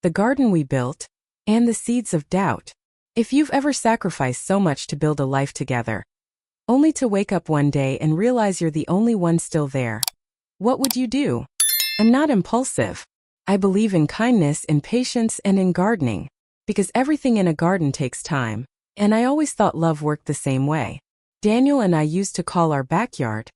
the garden we built, and the seeds of doubt. If you've ever sacrificed so much to build a life together, only to wake up one day and realize you're the only one still there, what would you do? I'm not impulsive. I believe in kindness, in patience, and in gardening, because everything in a garden takes time, and I always thought love worked the same way. Daniel and I used to call our backyard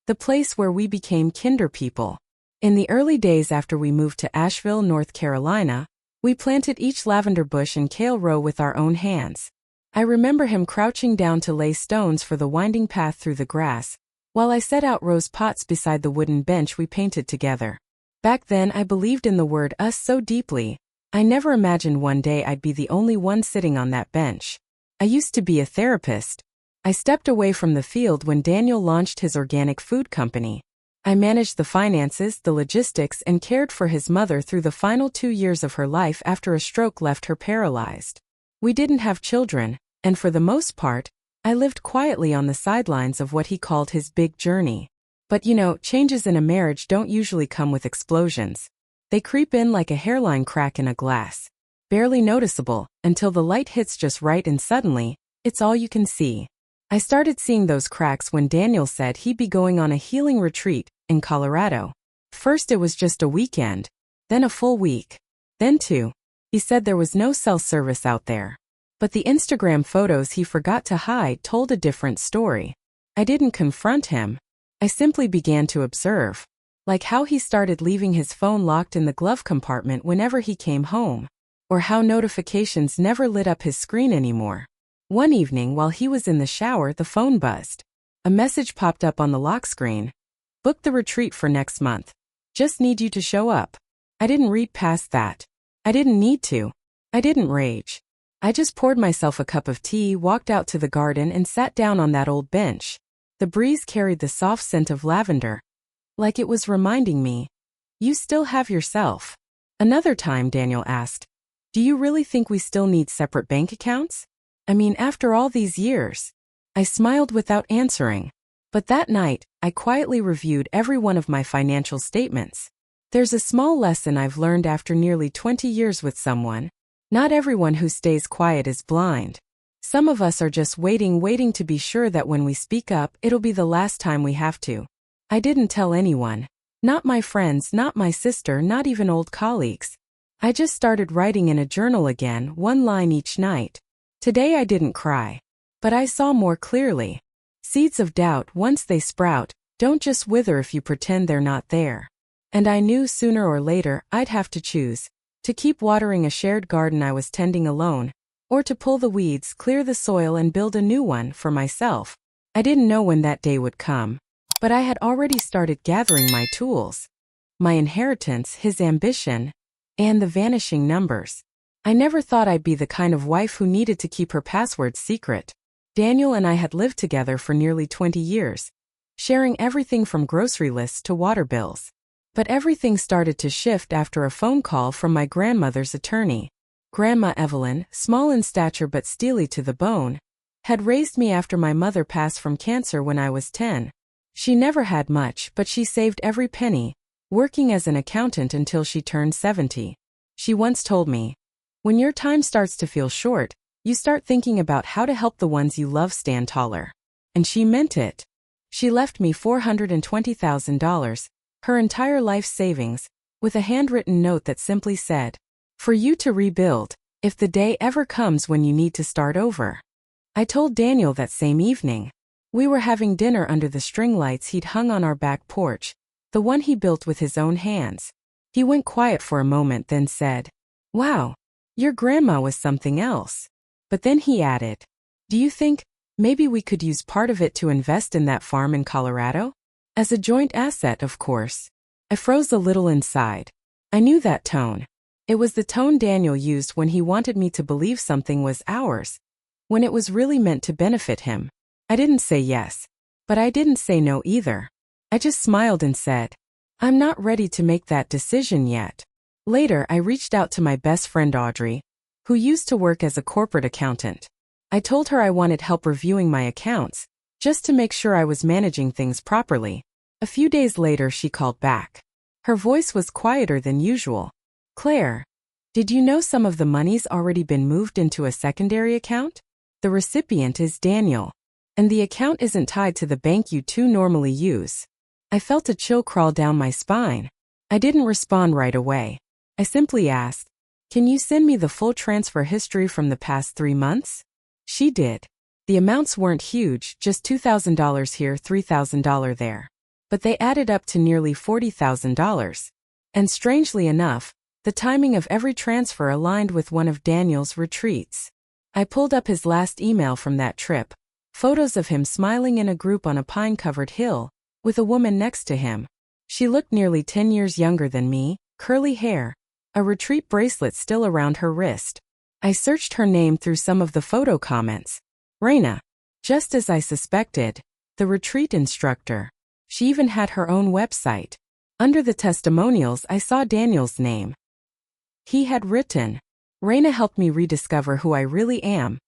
the place where we became kinder people. In the early days after we moved to Asheville, North Carolina, we planted each lavender bush and kale row with our own hands. I remember him crouching down to lay stones for the winding path through the grass, while I set out rose pots beside the wooden bench we painted together. Back then I believed in the word us so deeply, I never imagined one day I'd be the only one sitting on that bench. I used to be a therapist. I stepped away from the field when Daniel launched his organic food company. I managed the finances, the logistics, and cared for his mother through the final 2 years of her life after a stroke left her paralyzed. We didn't have children, and for the most part, I lived quietly on the sidelines of what he called his big journey. But changes in a marriage don't usually come with explosions. They creep in like a hairline crack in a glass. Barely noticeable, until the light hits just right and suddenly, it's all you can see. I started seeing those cracks when Daniel said he'd be going on a healing retreat in Colorado. First it was just a weekend, then a full week, then 2. He said there was no cell service out there. But the Instagram photos he forgot to hide told a different story. I didn't confront him. I simply began to observe. Like how he started leaving his phone locked in the glove compartment whenever he came home. Or how notifications never lit up his screen anymore. One evening while he was in the shower, the phone buzzed. A message popped up on the lock screen. Book the retreat for next month. Just need you to show up. I didn't read past that. I didn't need to. I didn't rage. I just poured myself a cup of tea, walked out to the garden, and sat down on that old bench. The breeze carried the soft scent of lavender. Like it was reminding me, you still have yourself. Another time, Daniel asked, do you really think we still need separate bank accounts? I mean, after all these years. I smiled without answering. But that night, I quietly reviewed every one of my financial statements. There's a small lesson I've learned after nearly 20 years with someone. Not everyone who stays quiet is blind. Some of us are just waiting to be sure that when we speak up, it'll be the last time we have to. I didn't tell anyone. Not my friends, not my sister, not even old colleagues. I just started writing in a journal again, one line each night. Today I didn't cry. But I saw more clearly. Seeds of doubt, once they sprout, don't just wither if you pretend they're not there. And I knew sooner or later I'd have to choose. To keep watering a shared garden I was tending alone, or to pull the weeds, clear the soil, and build a new one for myself. I didn't know when that day would come. But I had already started gathering my tools. My inheritance, his ambition, and the vanishing numbers. I never thought I'd be the kind of wife who needed to keep her passwords secret. Daniel and I had lived together for nearly 20 years, sharing everything from grocery lists to water bills. But everything started to shift after a phone call from my grandmother's attorney. Grandma Evelyn, small in stature but steely to the bone, had raised me after my mother passed from cancer when I was 10. She never had much, but she saved every penny, working as an accountant until she turned 70. She once told me, when your time starts to feel short, you start thinking about how to help the ones you love stand taller. And she meant it. She left me $420,000, her entire life savings, with a handwritten note that simply said, for you to rebuild, if the day ever comes when you need to start over. I told Daniel that same evening. We were having dinner under the string lights he'd hung on our back porch, the one he built with his own hands. He went quiet for a moment, then said, wow, your grandma was something else. But then he added, do you think maybe we could use part of it to invest in that farm in Colorado? As a joint asset, of course. I froze a little inside. I knew that tone. It was the tone Daniel used when he wanted me to believe something was ours, when it was really meant to benefit him. I didn't say yes, but I didn't say no either. I just smiled and said, I'm not ready to make that decision yet. Later, I reached out to my best friend Audrey, who used to work as a corporate accountant. I told her I wanted help reviewing my accounts, just to make sure I was managing things properly. A few days later she called back. Her voice was quieter than usual. Claire, Did you know some of the money's already been moved into a secondary account? The recipient is Daniel, and the account isn't tied to the bank you two normally use. I felt a chill crawl down my spine. I didn't respond right away. I simply asked, "Can you send me the full transfer history from the past 3 months?" She did. The amounts weren't huge, just $2,000 here, $3,000 there. But they added up to nearly $40,000. And strangely enough, the timing of every transfer aligned with one of Daniel's retreats. I pulled up his last email from that trip, photos of him smiling in a group on a pine-covered hill, with a woman next to him. She looked nearly 10 years younger than me, curly hair, a retreat bracelet still around her wrist. I searched her name through some of the photo comments. Raina. Just as I suspected, the retreat instructor. She even had her own website. Under the testimonials, I saw Daniel's name. He had written, "Raina helped me rediscover who I really am,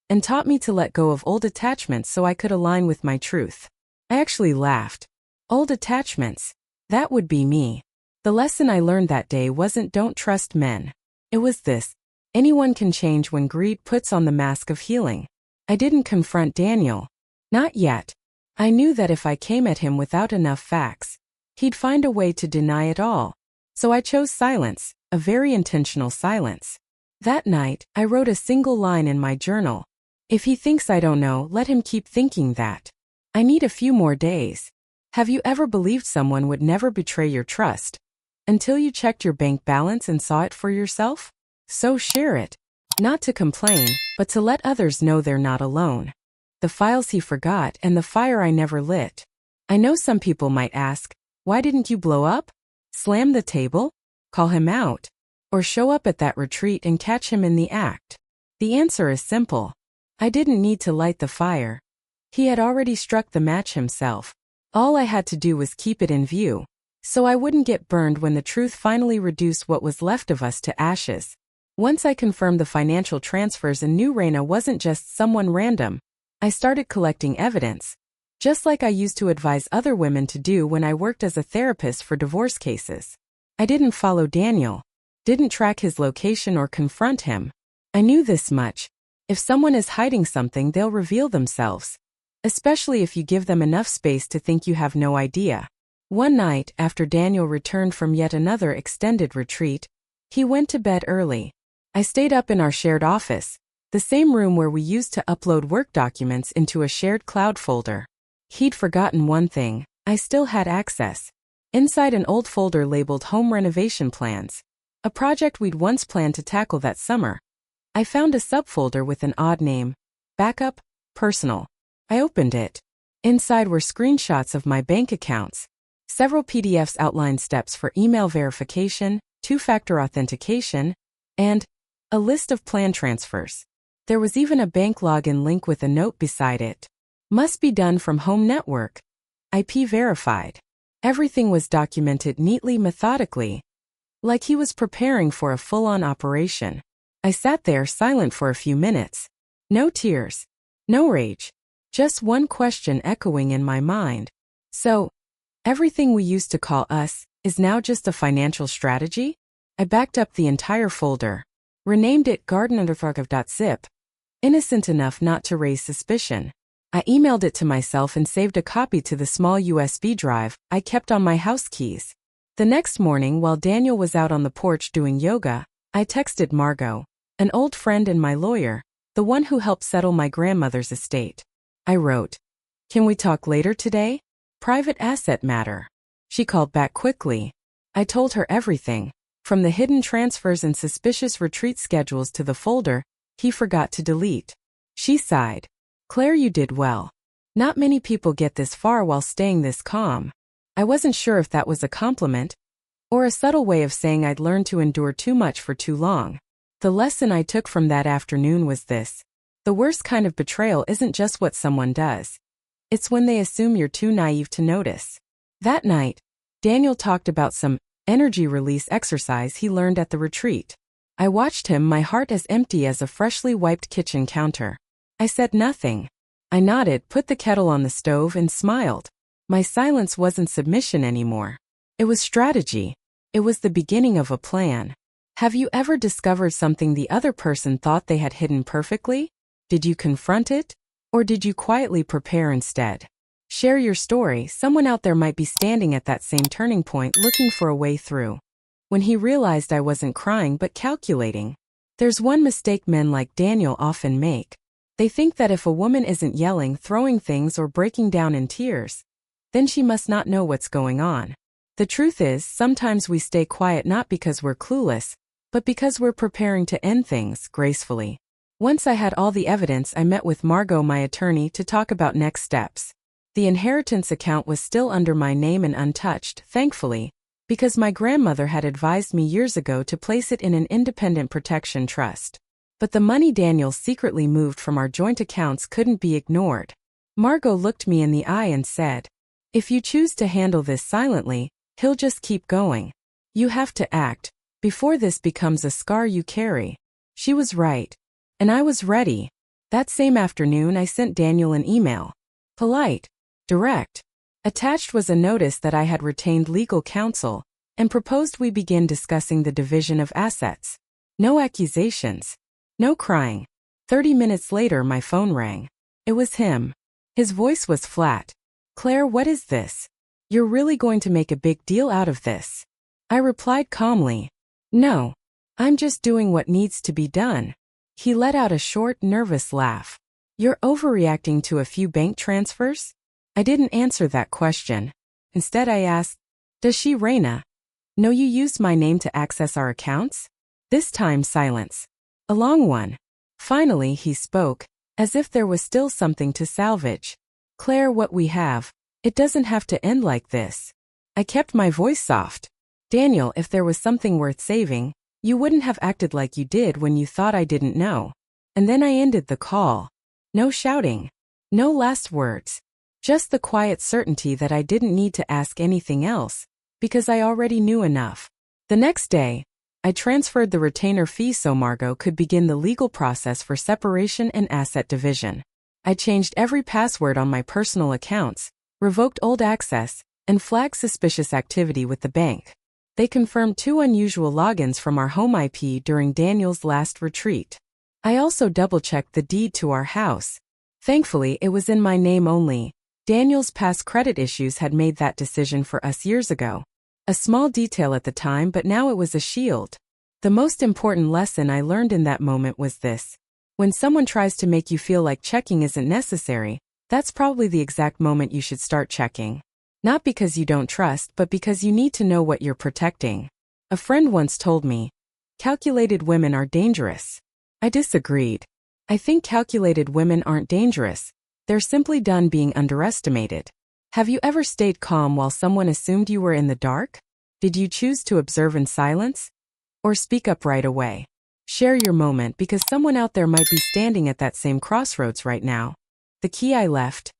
and taught me to let go of old attachments so I could align with my truth." I actually laughed. Old attachments. That would be me. The lesson I learned that day wasn't don't trust men. It was this: anyone can change when greed puts on the mask of healing. I didn't confront Daniel. Not yet. I knew that if I came at him without enough facts, he'd find a way to deny it all. So I chose silence, a very intentional silence. That night, I wrote a single line in my journal. If he thinks I don't know, let him keep thinking that. I need a few more days. Have you ever believed someone would never betray your trust until you checked your bank balance and saw it for yourself? So share it. Not to complain, but to let others know they're not alone. The files he forgot and the fire I never lit. I know some people might ask, why didn't you blow up? Slam the table? Call him out? Or show up at that retreat and catch him in the act? The answer is simple. I didn't need to light the fire. He had already struck the match himself. All I had to do was keep it in view, so I wouldn't get burned when the truth finally reduced what was left of us to ashes. Once I confirmed the financial transfers and knew Raina wasn't just someone random, I started collecting evidence, just like I used to advise other women to do when I worked as a therapist for divorce cases. I didn't follow Daniel, didn't track his location or confront him. I knew this much: if someone is hiding something, they'll reveal themselves, especially if you give them enough space to think you have no idea. One night, after Daniel returned from yet another extended retreat, he went to bed early. I stayed up in our shared office, the same room where we used to upload work documents into a shared cloud folder. He'd forgotten one thing: I still had access. Inside an old folder labeled Home Renovation Plans, a project we'd once planned to tackle that summer, I found a subfolder with an odd name: Backup, Personal. I opened it. Inside were screenshots of my bank accounts. Several PDFs outlined steps for email verification, two-factor authentication, and a list of plan transfers. There was even a bank login link with a note beside it. Must be done from home network. IP verified. Everything was documented neatly, methodically, like he was preparing for a full-on operation. I sat there silent for a few minutes. No tears. No rage. Just one question echoing in my mind. So, everything we used to call us is now just a financial strategy? I backed up the entire folder, renamed it gardenunderfarkov.zip, innocent enough not to raise suspicion. I emailed it to myself and saved a copy to the small USB drive I kept on my house keys. The next morning, while Daniel was out on the porch doing yoga, I texted Margot, an old friend and my lawyer, the one who helped settle my grandmother's estate. I wrote, "Can we talk later today? Private asset matter." She called back quickly. I told her everything, from the hidden transfers and suspicious retreat schedules to the folder he forgot to delete. She sighed. "Claire, you did well. Not many people get this far while staying this calm." I wasn't sure if that was a compliment or a subtle way of saying I'd learned to endure too much for too long. The lesson I took from that afternoon was this: the worst kind of betrayal isn't just what someone does. It's when they assume you're too naive to notice. That night, Daniel talked about some energy release exercise he learned at the retreat. I watched him, my heart as empty as a freshly wiped kitchen counter. I said nothing. I nodded, put the kettle on the stove, and smiled. My silence wasn't submission anymore. It was strategy. It was the beginning of a plan. Have you ever discovered something the other person thought they had hidden perfectly? Did you confront it? Or did you quietly prepare instead? Share your story. Someone out there might be standing at that same turning point looking for a way through. When he realized I wasn't crying but calculating. There's one mistake men like Daniel often make. They think that if a woman isn't yelling, throwing things, or breaking down in tears, then she must not know what's going on. The truth is, sometimes we stay quiet not because we're clueless, but because we're preparing to end things gracefully. Once I had all the evidence, I met with Margot, my attorney, to talk about next steps. The inheritance account was still under my name and untouched, thankfully, because my grandmother had advised me years ago to place it in an independent protection trust. But the money Daniel secretly moved from our joint accounts couldn't be ignored. Margot looked me in the eye and said, "If you choose to handle this silently, he'll just keep going. You have to act, before this becomes a scar you carry." She was right. And I was ready. That same afternoon I sent Daniel an email. Polite. Direct. Attached was a notice that I had retained legal counsel, and proposed we begin discussing the division of assets. No accusations. No crying. 30 minutes later my phone rang. It was him. His voice was flat. "Claire, what is this? You're really going to make a big deal out of this?" I replied calmly. "No. I'm just doing what needs to be done." He let out a short, nervous laugh. "You're overreacting to a few bank transfers?" I didn't answer that question. Instead I asked, "Does she, Reina, know you used my name to access our accounts?" This time silence. A long one. Finally he spoke, as if there was still something to salvage. "Claire, what we have, it doesn't have to end like this." I kept my voice soft. "Daniel, if there was something worth saving, you wouldn't have acted like you did when you thought I didn't know." And then I ended the call. No shouting. No last words. Just the quiet certainty that I didn't need to ask anything else, because I already knew enough. The next day, I transferred the retainer fee so Margot could begin the legal process for separation and asset division. I changed every password on my personal accounts, revoked old access, and flagged suspicious activity with the bank. They confirmed 2 unusual logins from our home IP during Daniel's last retreat. I also double-checked the deed to our house. Thankfully, it was in my name only. Daniel's past credit issues had made that decision for us years ago. A small detail at the time, but now it was a shield. The most important lesson I learned in that moment was this. When someone tries to make you feel like checking isn't necessary, that's probably the exact moment you should start checking. Not because you don't trust, but because you need to know what you're protecting. A friend once told me, "Calculated women are dangerous." I disagreed. I think calculated women aren't dangerous. They're simply done being underestimated. Have you ever stayed calm while someone assumed you were in the dark? Did you choose to observe in silence? Or speak up right away? Share your moment, because someone out there might be standing at that same crossroads right now. The key I left.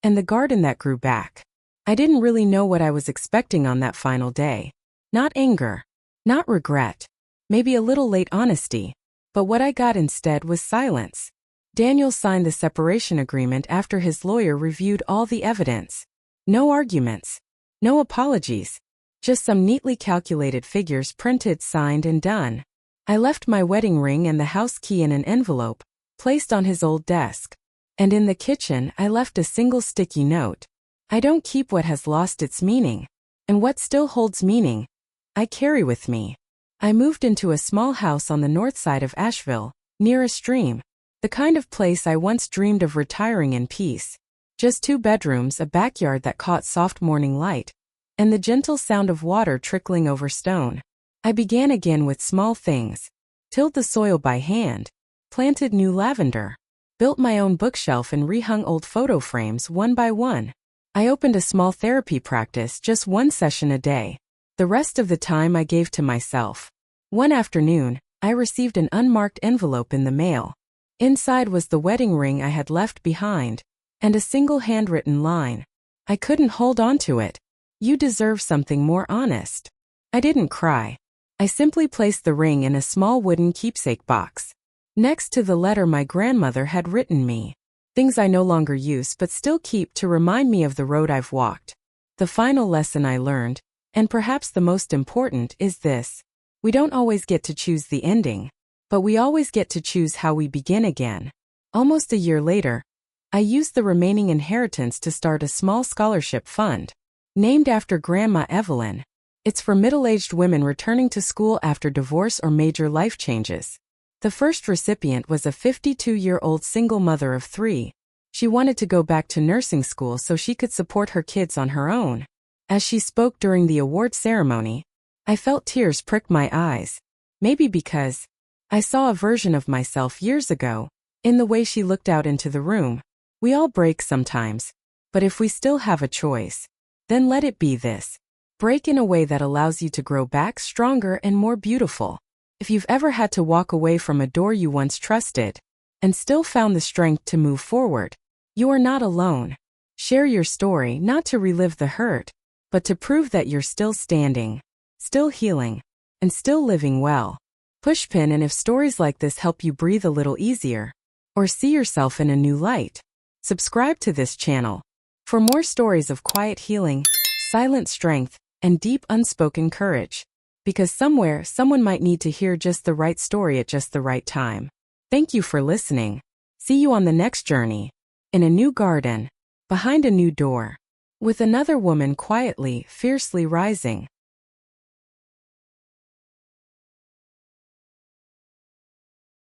And the garden that grew back. I didn't really know what I was expecting on that final day. Not anger. Not regret. Maybe a little late honesty. But what I got instead was silence. Daniel signed the separation agreement after his lawyer reviewed all the evidence. No arguments. No apologies. Just some neatly calculated figures printed, signed, and done. I left my wedding ring and the house key in an envelope, placed on his old desk. And in the kitchen, I left a single sticky note. I don't keep what has lost its meaning. And what still holds meaning, I carry with me. I moved into a small house on the north side of Asheville, near a stream. The kind of place I once dreamed of retiring in peace. Just 2 bedrooms, a backyard that caught soft morning light, and the gentle sound of water trickling over stone. I began again with small things. Tilled the soil by hand. Planted new lavender. Built my own bookshelf and rehung old photo frames one by one. I opened a small therapy practice, just 1 session a day. The rest of the time I gave to myself. One afternoon, I received an unmarked envelope in the mail. Inside was the wedding ring I had left behind, and a single handwritten line. I couldn't hold on to it. "You deserve something more honest." I didn't cry. I simply placed the ring in a small wooden keepsake box. Next to the letter my grandmother had written me. Things I no longer use but still keep to remind me of the road I've walked. The final lesson I learned, and perhaps the most important, is this. We don't always get to choose the ending, but we always get to choose how we begin again. Almost a year later, I used the remaining inheritance to start a small scholarship fund, named after Grandma Evelyn. It's for middle-aged women returning to school after divorce or major life changes. The first recipient was a 52-year-old single mother of 3. She wanted to go back to nursing school so she could support her kids on her own. As she spoke during the award ceremony, I felt tears prick my eyes. Maybe because I saw a version of myself years ago in the way she looked out into the room. We all break sometimes, but if we still have a choice, then let it be this. Break in a way that allows you to grow back stronger and more beautiful. If you've ever had to walk away from a door you once trusted and still found the strength to move forward, you are not alone. Share your story not to relive the hurt, but to prove that you're still standing, still healing, and still living well. Pushpin, and if stories like this help you breathe a little easier or see yourself in a new light, subscribe to this channel for more stories of quiet healing, silent strength, and deep unspoken courage. Because somewhere, someone might need to hear just the right story at just the right time. Thank you for listening. See you on the next journey. In a new garden, behind a new door, with another woman quietly, fiercely rising.